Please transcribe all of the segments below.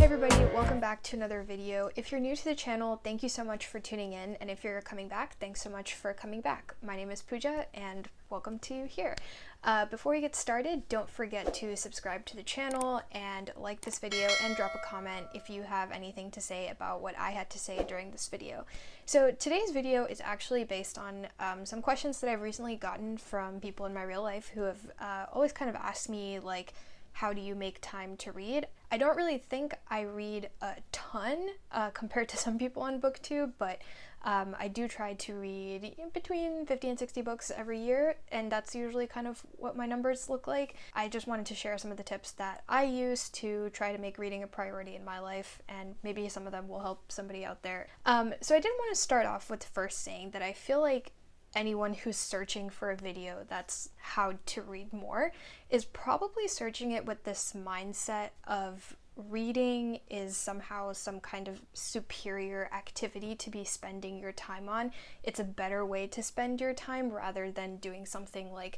everybody, welcome back to another video. If you're new to the channel, thank you so much for tuning in, and if you're coming back, thanks so much for coming back. My name is Pooja and welcome to here. Before we get started, don't forget to subscribe to the channel and like this video and drop a comment if you have anything to say about what I had to say during this video. So today's video is actually based on some questions that I've recently gotten from people in my real life who have always kind of asked me, like, how do you make time to read? I don't really think I read a ton compared to some people on booktube, but I do try to read between 50 and 60 books every year, and that's usually kind of what my numbers look like. I just wanted to share some of the tips that I use to try to make reading a priority in my life, and maybe some of them will help somebody out there. So I did want to start off with first saying that I feel like anyone who's searching for a video that's how to read more is probably searching it with this mindset of reading is somehow some kind of superior activity to be spending your time on. It's a better way to spend your time rather than doing something like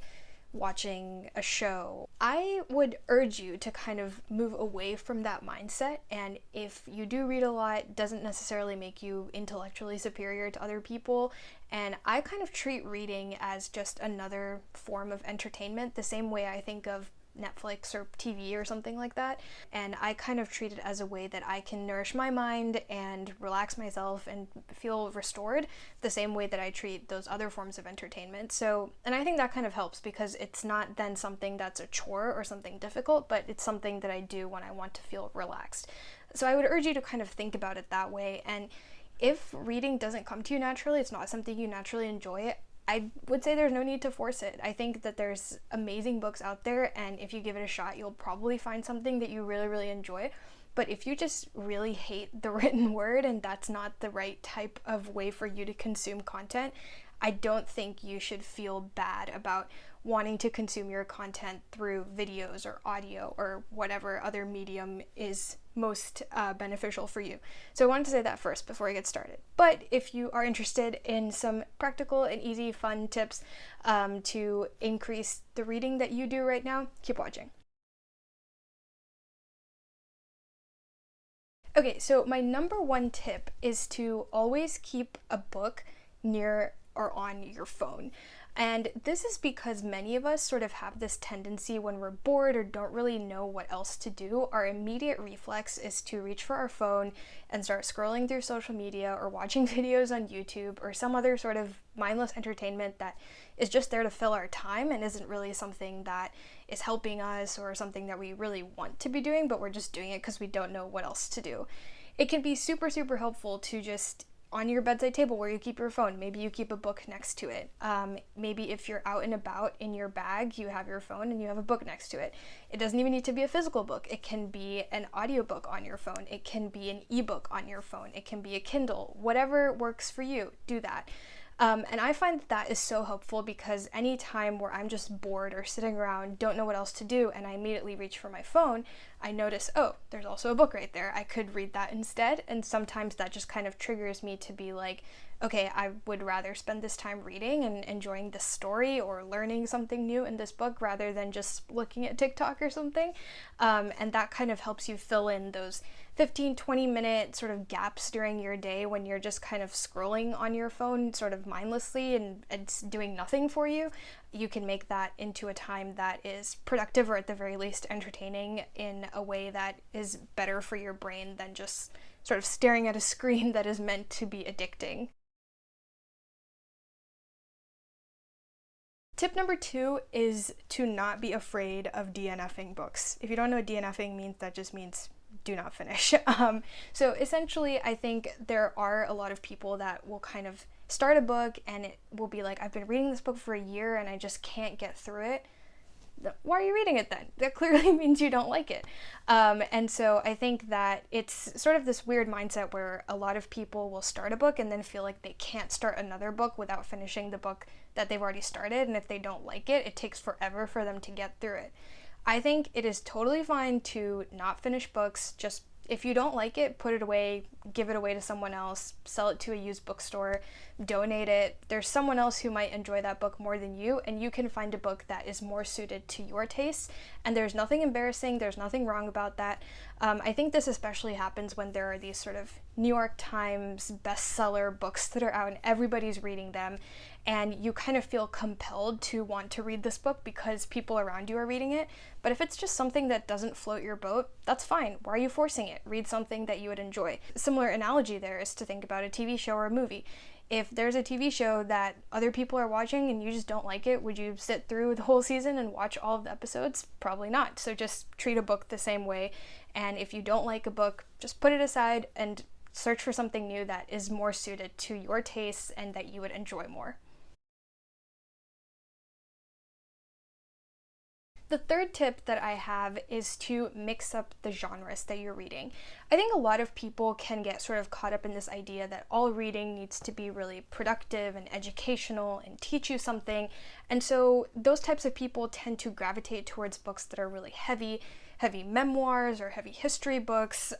watching a show. I would urge you to kind of move away from that mindset, and if you do read a lot, it doesn't necessarily make you intellectually superior to other people, and I kind of treat reading as just another form of entertainment, the same way I think of Netflix or TV or something like that, and I kind of treat it as a way that I can nourish my mind and relax myself and feel restored the same way that I treat those other forms of entertainment. So, and I think that kind of helps because it's not then something that's a chore or something difficult, but it's something that I do when I want to feel relaxed. So I would urge you to kind of think about it that way, and if reading doesn't come to you naturally, it's not something you naturally enjoy, I would say there's no need to force it. I think that there's amazing books out there, and if you give it a shot, you'll probably find something that you really, really enjoy. But if you just really hate the written word and that's not the right type of way for you to consume content, I don't think you should feel bad about wanting to consume your content through videos or audio or whatever other medium is most beneficial for you. So I wanted to say that first before I get started. But if you are interested in some practical and easy fun tips to increase the reading that you do right now, keep watching. Okay, so my number one tip is to always keep a book near or on your phone. And this is because many of us sort of have this tendency when we're bored or don't really know what else to do, our immediate reflex is to reach for our phone and start scrolling through social media or watching videos on YouTube or some other sort of mindless entertainment that is just there to fill our time and isn't really something that is helping us or something that we really want to be doing, but we're just doing it because we don't know what else to do. It can be super, super helpful to just on your bedside table where you keep your phone, maybe you keep a book next to it. Maybe if you're out and about in your bag, you have your phone and you have a book next to it. It doesn't even need to be a physical book. It can be an audiobook on your phone. It can be an ebook on your phone. It can be a Kindle. Whatever works for you, do that. And I find that is so helpful because any time where I'm just bored or sitting around, don't know what else to do, and I immediately reach for my phone, I notice, oh, there's also a book right there. I could read that instead. And sometimes that just kind of triggers me to be like, okay, I would rather spend this time reading and enjoying this story or learning something new in this book rather than just looking at TikTok or something. And that kind of helps you fill in those 15-20 minute sort of gaps during your day when you're just kind of scrolling on your phone sort of mindlessly and it's doing nothing for you. You can make that into a time that is productive or at the very least entertaining in a way that is better for your brain than just sort of staring at a screen that is meant to be addicting. Tip number 2 is to not be afraid of DNFing books. If you don't know what DNFing means, that just means do not finish. So essentially, I think there are a lot of people that will kind of start a book and it will be like, I've been reading this book for a year and I just can't get through it. Why are you reading it then? That clearly means you don't like it. And so I think that it's sort of this weird mindset where a lot of people will start a book and then feel like they can't start another book without finishing the book that they've already started. And if they don't like it, it takes forever for them to get through it. I think it is totally fine to not finish books. Just If you don't like it, put it away, give it away to someone else, sell it to a used bookstore, donate it. There's someone else who might enjoy that book more than you, and you can find a book that is more suited to your tastes. And there's nothing embarrassing, there's nothing wrong about that. I think this especially happens when there are these sort of New York Times bestseller books that are out and everybody's reading them, and you kind of feel compelled to want to read this book because people around you are reading it. But if it's just something that doesn't float your boat, that's fine. Why are you forcing it? Read something that you would enjoy. Similar analogy there is to think about a TV show or a movie. If there's a TV show that other people are watching and you just don't like it, would you sit through the whole season and watch all of the episodes? Probably not. So just treat a book the same way. And if you don't like a book, just put it aside and search for something new that is more suited to your tastes and that you would enjoy more. The third tip that I have is to mix up the genres that you're reading. I think a lot of people can get sort of caught up in this idea that all reading needs to be really productive and educational and teach you something. And so those types of people tend to gravitate towards books that are really heavy memoirs or heavy history books,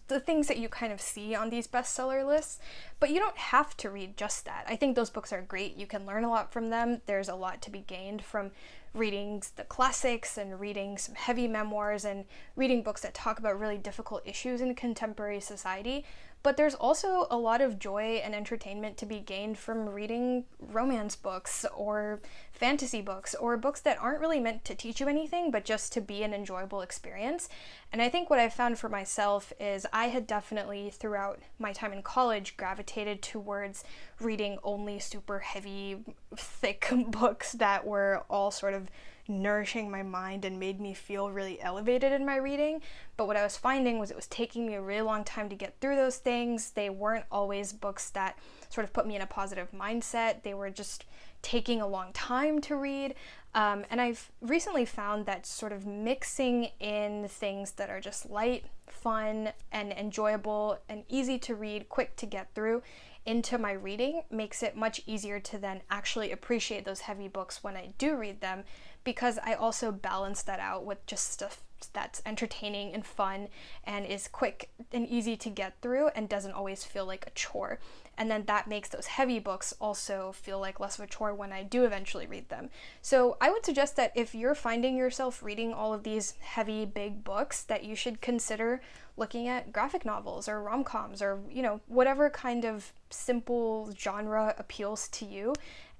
the things that you kind of see on these bestseller lists. But you don't have to read just that. I think those books are great. You can learn a lot from them. There's a lot to be gained from reading the classics and reading some heavy memoirs and reading books that talk about really difficult issues in contemporary society. But there's also a lot of joy and entertainment to be gained from reading romance books or fantasy books or books that aren't really meant to teach you anything, but just to be an enjoyable experience. And I think what I found for myself is I had definitely, throughout my time in college, gravitated towards reading only super heavy, thick books that were all sort of nourishing my mind and made me feel really elevated in my reading. But what I was finding was it was taking me a really long time to get through those things. They weren't always books that sort of put me in a positive mindset. They were just taking a long time to read. And I've recently found that sort of mixing in things that are just light, fun, and enjoyable and easy to read, quick to get through into my reading makes it much easier to then actually appreciate those heavy books when I do read them, because I also balance that out with just stuff that's entertaining and fun and is quick and easy to get through and doesn't always feel like a chore. And then that makes those heavy books also feel like less of a chore when I do eventually read them. So I would suggest that if you're finding yourself reading all of these heavy, big books, that you should consider looking at graphic novels or rom-coms or, whatever kind of simple genre appeals to you,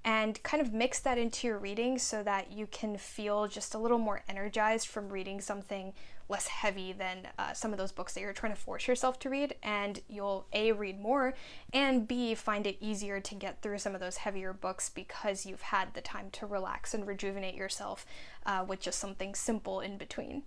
and kind of mix that into your reading so that you can feel just a little more energized from reading something less heavy than some of those books that you're trying to force yourself to read, and you'll A, read more, and B, find it easier to get through some of those heavier books because you've had the time to relax and rejuvenate yourself with just something simple in between.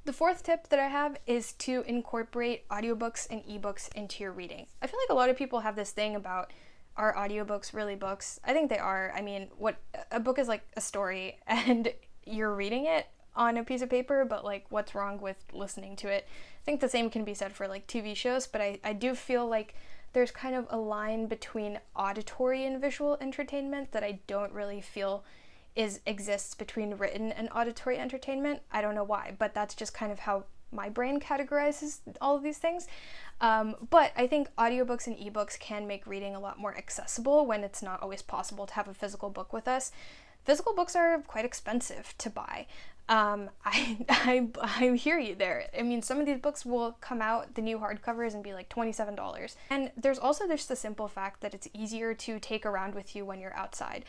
The fourth tip that I have is to incorporate audiobooks and ebooks into your reading. I feel like a lot of people have this thing about, are audiobooks really books? I think they are. I mean, what a book is like a story and you're reading it on a piece of paper, but like what's wrong with listening to it? I think the same can be said for like TV shows, but I do feel like there's kind of a line between auditory and visual entertainment that I don't really feel exists between written and auditory entertainment. I don't know why, but that's just kind of how my brain categorizes all of these things. But I think audiobooks and ebooks can make reading a lot more accessible when it's not always possible to have a physical book with us. Physical books are quite expensive to buy. I hear you there. I mean, some of these books will come out, the new hardcovers, and be like $27. And there's also just the simple fact that it's easier to take around with you when you're outside.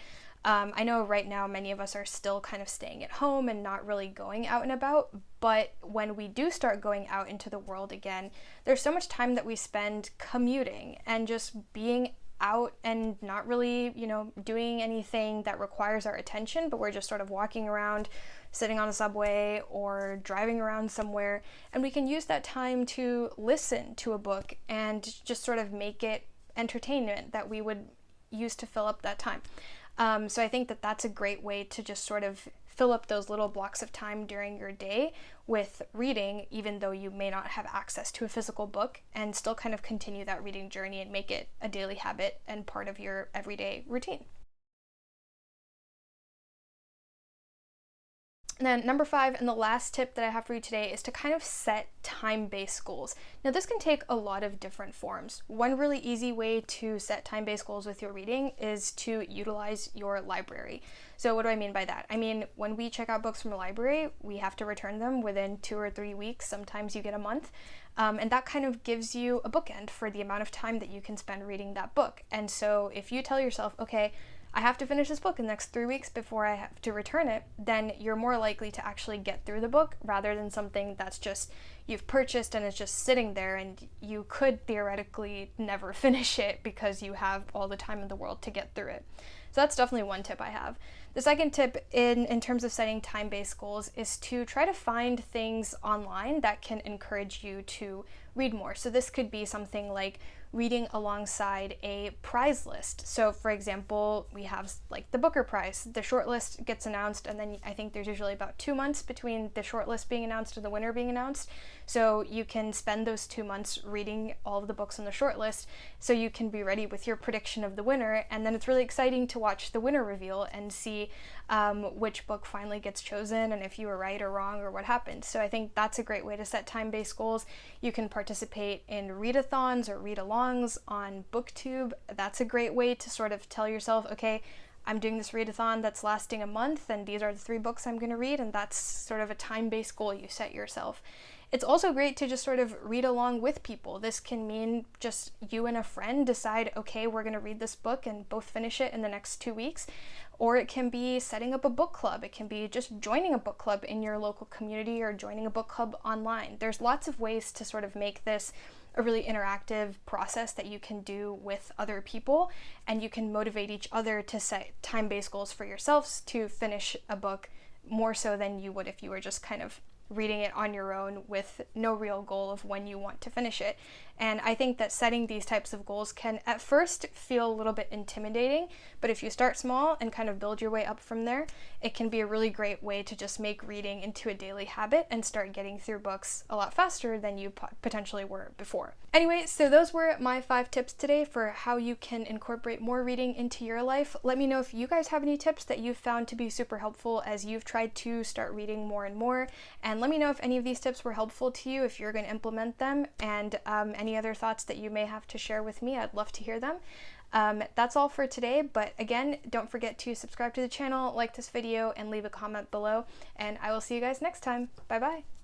I know right now many of us are still kind of staying at home and not really going out and about, but when we do start going out into the world again, there's so much time that we spend commuting and just being out and not really, doing anything that requires our attention, but we're just sort of walking around, sitting on a subway or driving around somewhere, and we can use that time to listen to a book and just sort of make it entertainment that we would use to fill up that time. So I think that that's a great way to just sort of fill up those little blocks of time during your day with reading, even though you may not have access to a physical book, and still kind of continue that reading journey and make it a daily habit and part of your everyday routine. And then number 5, and the last tip that I have for you today, is to kind of set time-based goals. Now this can take a lot of different forms. One really easy way to set time-based goals with your reading is to utilize your library. So what do I mean by that? I mean, when we check out books from the library, we have to return them within 2 or 3 weeks. Sometimes you get a month. And that kind of gives you a bookend for the amount of time that you can spend reading that book. And so if you tell yourself, okay, I have to finish this book in the next 3 weeks before I have to return it, then you're more likely to actually get through the book rather than something that's just you've purchased and it's just sitting there and you could theoretically never finish it because you have all the time in the world to get through it. So that's definitely one tip I have. The second tip in terms of setting time-based goals is to try to find things online that can encourage you to read more. So this could be something like reading alongside a prize list. So for example, we have like the Booker Prize. The shortlist gets announced, and then I think there's usually about 2 months between the shortlist being announced and the winner being announced. So you can spend those 2 months reading all of the books on the shortlist so you can be ready with your prediction of the winner. And then it's really exciting to watch the winner reveal and see which book finally gets chosen and if you were right or wrong or what happened. So I think that's a great way to set time-based goals. You can participate in readathons or read-alongs on booktube. That's a great way to sort of tell yourself, okay, I'm doing this readathon that's lasting a month and these are the 3 books I'm going to read, and that's sort of a time-based goal you set yourself. It's also great to just sort of read along with people. This can mean just you and a friend decide, okay, we're going to read this book and both finish it in the next 2 weeks. Or it can be setting up a book club. It can be just joining a book club in your local community or joining a book club online. There's lots of ways to sort of make this a really interactive process that you can do with other people, and you can motivate each other to set time-based goals for yourselves to finish a book more so than you would if you were just kind of reading it on your own with no real goal of when you want to finish it. And I think that setting these types of goals can at first feel a little bit intimidating, but if you start small and kind of build your way up from there, it can be a really great way to just make reading into a daily habit and start getting through books a lot faster than you potentially were before. Anyway, so those were my 5 tips today for how you can incorporate more reading into your life. Let me know if you guys have any tips that you've found to be super helpful as you've tried to start reading more and more. And let me know if any of these tips were helpful to you, if you're going to implement them, and any other thoughts that you may have to share with me. I'd love to hear them. That's all for today, but again, don't forget to subscribe to the channel, like this video, and leave a comment below, and I will see you guys next time. Bye bye!